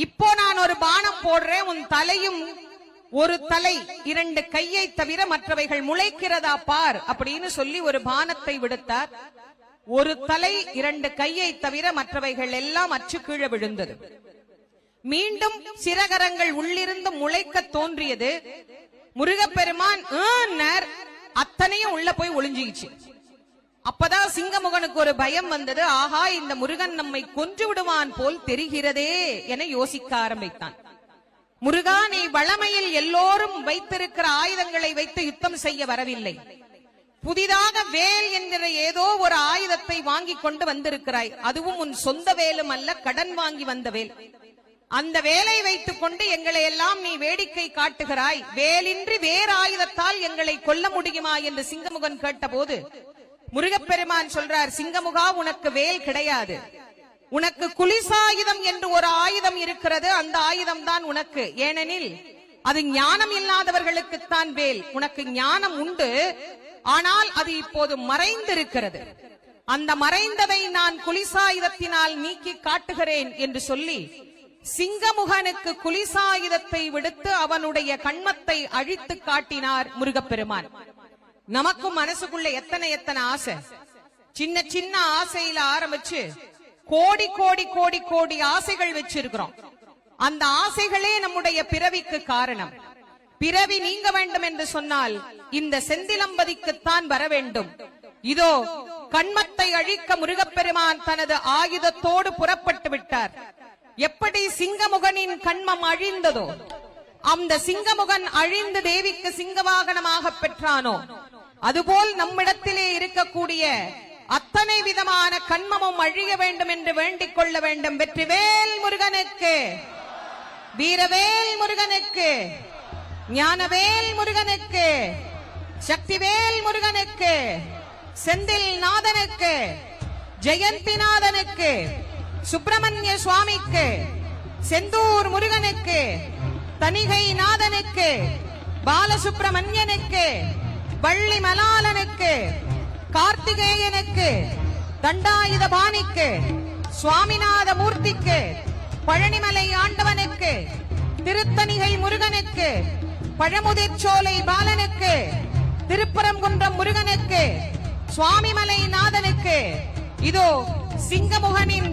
இப்போ நான் ஒரு பானம் போடுறேன், உன் தலையும் ஒரு தலை 2 கையை தவிர மற்றவைகள் முளைக்கிறதா பார் அப்படின்னு சொல்லி ஒரு பானத்தை விடுத்தார். ஒரு தலை 2 கையை தவிர மற்றவைகள் எல்லாம் அச்சு கீழே விழுந்தது. மீண்டும் சிறகரங்கள் உள்ளிருந்து முளைக்க தோன்றியது. முருகப்பெருமான் அத்தனையும் உள்ள போய் ஒளிஞ்சிச்சு. அப்பதான் சிங்கமுகனுக்கு ஒரு பயம் வந்தது. ஆஹா, இந்த முருகன் நம்மை கொன்று விடுவான் போல் தெரிகிறதே என யோசிக்க ஆரம்பித்தான். முருகா, நீ வளமையில் எல்லோரும் வைத்திருக்கிற ஆயுதங்களை வைத்து யுத்தம் செய்ய வரவில்லை. புதிதாக வேல் என்கிற ஏதோ ஒரு ஆயுதத்தை வாங்கி கொண்டு வந்திருக்கிறாய். அதுவும் உன் சொந்த வேலும் அல்ல, கடன் வாங்கி வந்த வேல். அந்த வேலை வைத்துக் கொண்டு எங்களை எல்லாம் நீ வேடிக்கை காட்டுகிறாய். வேலின்றி வேறு ஆயுதத்தால் எங்களை கொல்ல முடியுமா என்று சிங்கமுகன் கேட்டபோது முருகப்பெருமான் சொல்றார், சிங்கமுகா, உனக்கு வேல் கிடையாது. உனக்கு குலிசாயுதம் என்று ஒரு ஆயுதம் இருக்கிறது. அந்த ஆயுதம் தான் உனக்கு. ஏனெனில் அது ஞானம் இல்லாதவர்களுக்குத்தான் வேல். உனக்கு ஞானம் உண்டு, ஆனால் அது இப்போது மறைந்திருக்கிறது. அந்த மறைந்ததை நான் குலிசாயுதத்தினால் நீக்கி காட்டுகிறேன் என்று சொல்லி சிங்கமுகனுக்கு குலிசாயுதத்தை விடுத்து அவனுடைய கண்மத்தை அழித்து காட்டினார் முருகப்பெருமான். நமக்கும் மனசுக்குள்ள எத்தனை ஆசை. சின்ன சின்ன ஆசையில ஆரம்பிச்சு கோடி கோடி கோடி கோடி ஆசைகள் வச்சிருக்கிறோம். அந்த ஆசைகளே நம்முடைய பிறவிக்கு காரணம். பிறவி நீங்க வேண்டும் என்று சொன்னால் இந்த செந்திலம்பதிக்குத்தான் வர வேண்டும். இதோ கண்மத்தை அழிக்க முருகப்பெருமான் தனது ஆயுதத்தோடு புறப்பட்டு விட்டார். எப்படி சிங்கமுகனின் கண்மம் அழிந்ததோ, அந்த சிங்கமுகன் அழிந்து தேவிக்கு சிங்கவாகனமாக பெற்றானோ, அதுபோல் நம்மிடத்திலே இருக்கக்கூடிய அத்தனை விதமான கண்மமும் அழிய வேண்டும் என்று வேண்டிக் கொள்ள வேண்டும். வெற்றிவேல் முருகனுக்கு, வீரவேல் முருகனுக்கு, ஞானவேல் முருகனுக்கு, சக்திவேல் முருகனுக்கு, செந்தில் நாதனுக்கு, ஜெயந்திநாதனுக்கு, சுப்பிரமணிய சுவாமிக்கு, செந்தூர் முருகனுக்கு, தணிகை நாதனுக்கு, பாலசுப்பிரமணியனுக்கு, வள்ளி மலாலனுக்கு, கார்த்திகேயனுக்கு, தண்டாயுதபாணிக்கு, சுவாமிநாத மூர்த்திக்கு, பழனிமலை ஆண்டவனுக்கு, திருத்தணிகை முருகனுக்கு, பழமுதிர்ச்சோலை பாலனுக்கு, திருப்பரங்குன்றம் முருகனுக்கு, சுவாமிமலை நாதனுக்கு, இதோ சிங்கமுகனின்